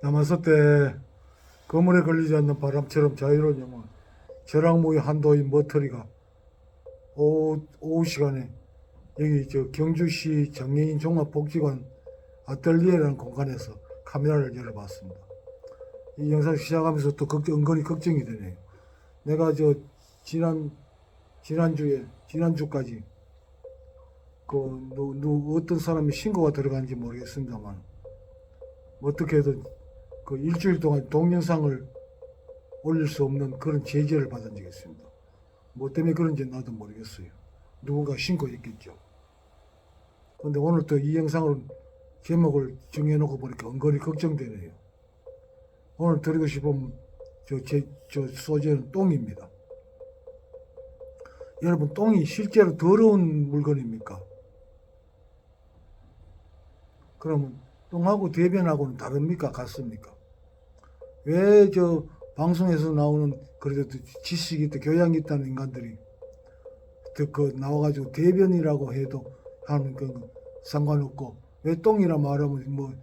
남았을 때 그물에 걸리지 않는 바람처럼 자유로운 영혼, 저랑무의 한도인 머터리가 오후 시간에 여기 경주시 장애인 종합복지관 아뜰리에라는 공간에서 카메라를 열어봤습니다. 이 영상 시작하면서 또 은근히 걱정이 되네요. 내가 지난주까지 어떤 사람이 신고가 들어간지 모르겠습니다만 어떻게든 그 일주일 동안 동영상을 올릴 수 없는 그런 제재를 받은 적이 있습니다. 뭐 때문에 그런지 나도 모르겠어요. 누군가 신고했겠죠. 근데 오늘 또 이 영상을 제목을 정해놓고 보니까 은근히 걱정되네요. 오늘 드리고 싶은 소재는 똥입니다. 여러분, 똥이 실제로 더러운 물건입니까? 그러면 똥하고 대변하고는 다릅니까? 같습니까? 왜 방송에서 나오는 그래도 지식이 있다, 교양이 있다는 인간들이 나와가지고 대변이라고 해도 하는 건 상관없고 왜 똥이라 말하면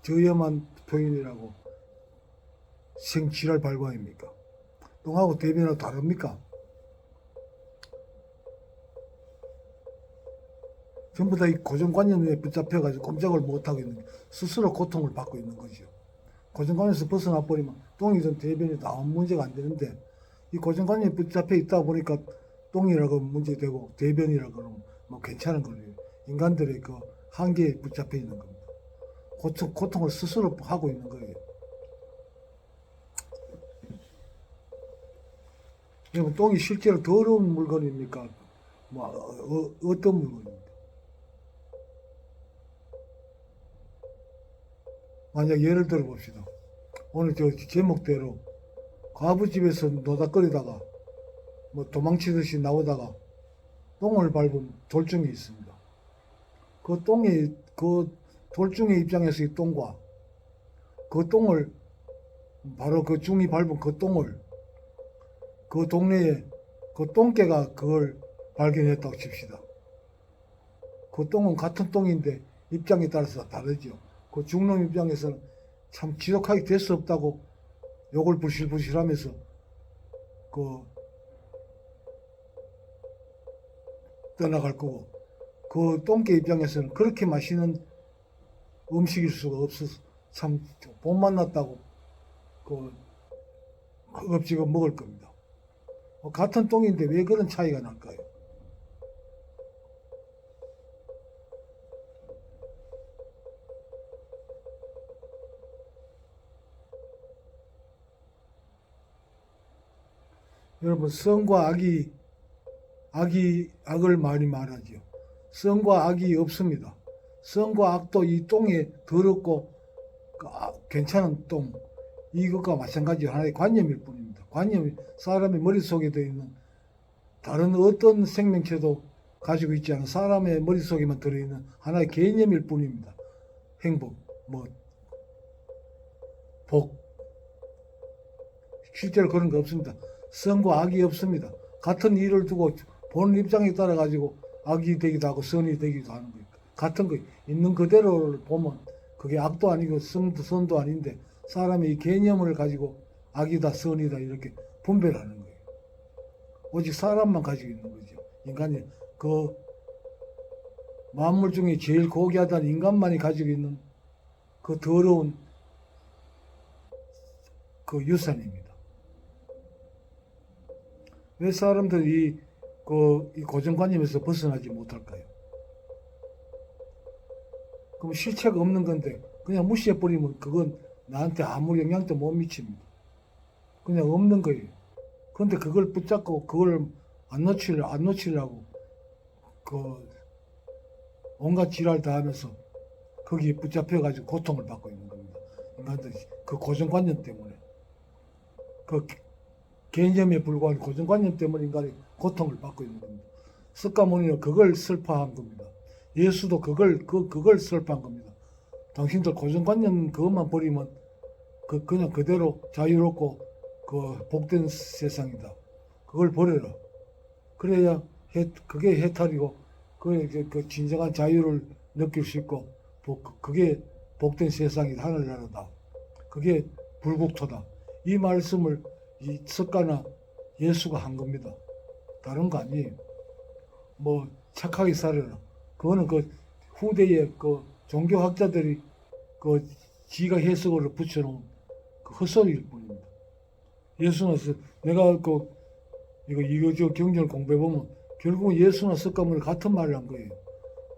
저염한 표현이라고 생지랄 발광입니까? 똥하고 대변하고 다릅니까? 전부 다 이 고정관념에 붙잡혀가지고 꼼짝을 못하고 있는 스스로 고통을 받고 있는 거죠. 고정관념에서 벗어나 버리면 똥이든 대변이든 아무 문제가 안 되는데 이 고정관념에 붙잡혀 있다 보니까 똥이라고 문제되고 대변이라고 그러면 뭐 괜찮은 거예요. 인간들의 그 한계에 붙잡혀 있는 겁니다. 고통을 스스로 하고 있는 거예요. 여러분, 똥이 실제로 더러운 물건입니까? 어떤 물건입니까? 만약 예를 들어 봅시다. 오늘 제목대로 과부집에서 노닥거리다가 뭐 도망치듯이 나오다가 똥을 밟은 돌증이 있습니다. 그 돌증의 입장에서 이 똥과 그 똥을 바로 그 중이 밟은 그 똥을 그 동네에 그 똥개가 그걸 발견했다고 칩시다. 그 똥은 같은 똥인데 입장에 따라서 다르죠. 그 중놈 입장에서는 참 지독하게 될 수 없다고 욕을 부실부실 하면서 그 떠나갈 거고 그 똥개 입장에서는 그렇게 맛있는 음식일 수가 없어서 참 못 만났다고 그 허겁지겁 먹을 겁니다. 같은 똥인데 왜 그런 차이가 날까요? 여러분, 성과 악을 많이 말하죠. 성과 악이 없습니다. 성과 악도 이 똥에 더럽고 괜찮은 똥, 이것과 마찬가지 하나의 관념일 뿐입니다. 관념이 사람의 머릿속에 들어있는 다른 어떤 생명체도 가지고 있지 않은 사람의 머릿속에만 들어있는 하나의 개념일 뿐입니다. 행복, 복, 실제로 그런 거 없습니다. 선과 악이 없습니다. 같은 일을 두고 보는 입장에 따라 가지고 악이 되기도 하고 선이 되기도 하는 거예요. 같은 거 있는 그대로를 보면 그게 악도 아니고 선도 아닌데 사람이 이 개념을 가지고 악이다 선이다 이렇게 분별하는 거예요. 오직 사람만 가지고 있는 거죠. 인간이 그 만물 중에 제일 고귀하다는 인간만이 가지고 있는 그 더러운 그 유산입니다. 왜 사람들이 이 고정관념에서 벗어나지 못할까요? 그럼 실체가 없는 건데 그냥 무시해버리면 그건 나한테 아무 영향도 못 미칩니다. 그냥 없는 거예요. 그런데 그걸 붙잡고 그걸 안 놓치려고 그 온갖 지랄 다 하면서 거기에 붙잡혀가지고 고통을 받고 있는 겁니다. 인간들이 그 고정관념 때문에 그 개념에 불과한 고정관념 때문에 인간이 고통을 받고 있는 겁니다. 석가모니는 그걸 슬퍼한 겁니다. 예수도 그걸 슬퍼한 겁니다. 당신들 고정관념 그것만 버리면 그냥 그대로 자유롭고 그 복된 세상이다. 그걸 버려라. 그래야 그게 해탈이고 그 진정한 자유를 느낄 수 있고 그게 복된 세상이 하늘나라다. 그게 불국토다. 이 말씀을 이 석가나 예수가 한 겁니다. 다른 거 아니에요. 뭐 착하게 살아라. 그거는 그 후대의 그 종교학자들이 그 지가 해석으로 붙여놓은 그 헛소리일 뿐입니다. 예수는 내가 그 이거 저 경전을 공부해 보면 결국은 예수나 석가모니 같은 말을 한 거예요.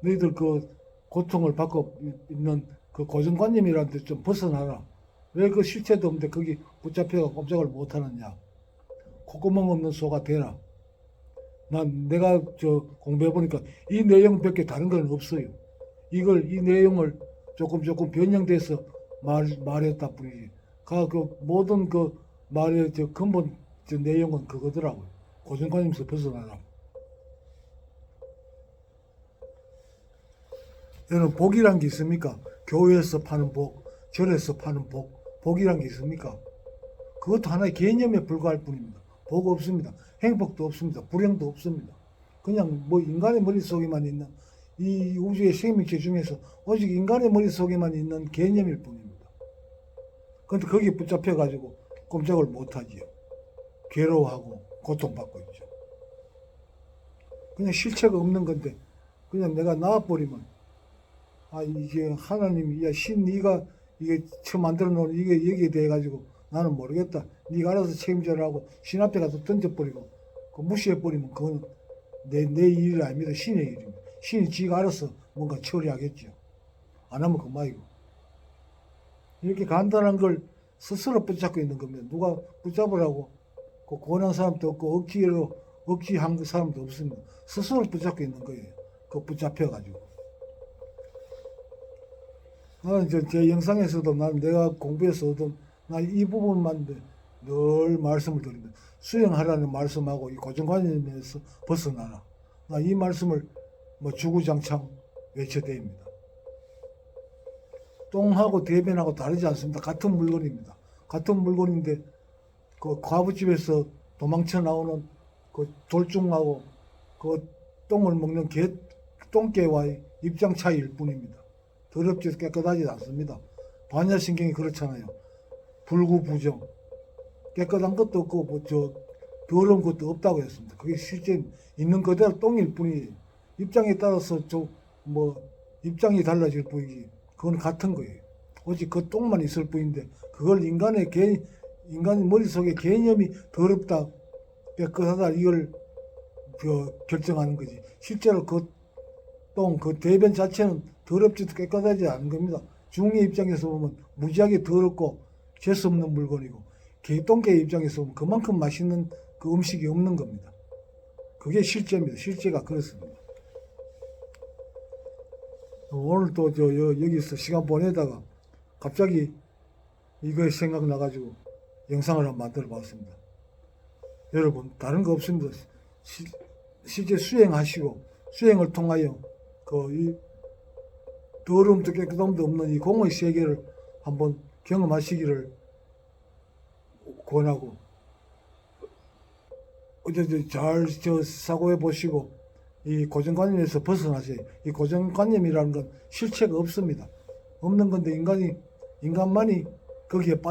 너희들 그 고통을 받고 있는 그 고정관념이라는 데 좀 벗어나라. 왜 그 실체도 없는데 거기 붙잡혀가 꼼짝을 못 하느냐. 콧구멍 없는 소가 되라. 내가 저 공부해 보니까 이 내용밖에 다른 건 없어요. 이 내용을 조금 변형돼서 말했다 뿐이지. 그 모든 그 말의 저 근본 저 내용은 그거더라고요. 고정관념에서 벗어나라. 여러분 복이란 게 있습니까? 교회에서 파는 복, 절에서 파는 복이란 게 있습니까? 그것도 하나의 개념에 불과할 뿐입니다. 복 없습니다. 행복도 없습니다. 불행도 없습니다. 그냥 뭐 인간의 머릿속에만 있는 이 우주의 생명체 중에서 오직 인간의 머릿속에만 있는 개념일 뿐입니다. 그런데 거기에 붙잡혀가지고 꼼짝을 못하지요. 괴로워하고 고통받고 있죠. 그냥 실체가 없는 건데 그냥 내가 나와버리면 이게 하나님이 네가 이게 처음 만들어 놓은 이게 여기에 대해 가지고 나는 모르겠다. 네가 알아서 책임져라고 신 앞에 가서 던져버리고 무시해버리면 그건 내 일이 아닙니다. 신의 일입니다. 신이 지가 알아서 뭔가 처리하겠죠. 안 하면 그만이고. 이렇게 간단한 걸 스스로 붙잡고 있는 겁니다. 누가 붙잡으라고 그 권한 사람도 없고 억지한 사람도 없습니다. 스스로 붙잡고 있는 거예요. 그 붙잡혀가지고. 나는 제 영상에서도 내가 공부해서 얻은 이 부분만 늘 말씀을 드립니다. 수행하라는 말씀하고 이 고정관념에서 벗어나라. 이 말씀을 주구장창 외쳐댑니다. 똥하고 대변하고 다르지 않습니다. 같은 물건입니다. 같은 물건인데 그 과부집에서 도망쳐 나오는 그 돌중하고 그 똥을 먹는 똥개와의 입장 차이일 뿐입니다. 더럽지 깨끗하지 않습니다. 반야신경이 그렇잖아요. 불구부정. 깨끗한 것도 없고 더러운 것도 없다고 했습니다. 그게 실제 있는 그대로 똥일 뿐이에요. 입장에 따라서 입장이 달라질 뿐이지 그건 같은 거예요. 오직 그 똥만 있을 뿐인데 그걸 인간 머릿속에 개념이 더럽다 깨끗하다 이걸 결정하는 거지. 실제로 그 대변 자체는 더럽지도 깨끗하지 않은 겁니다. 중의 입장에서 보면 무지하게 더럽고 재수없는 물건이고 똥개의 입장에서 보면 그만큼 맛있는 그 음식이 없는 겁니다. 그게 실제입니다. 실제가 그렇습니다. 오늘 또 여기서 시간 보내다가 갑자기 이거에 생각나가지고 영상을 한번 만들어 봤습니다. 여러분 다른 거 없습니다. 실제 수행하시고 수행을 통하여 이 더러움도 깨끗함도 없는 이 공의 세계를 한번 경험하시기를 권하고 잘 사고해 보시고 이 고정관념에서 벗어나세요. 이 고정관념이라는 건 실체가 없습니다. 없는 건데 인간만이 거기에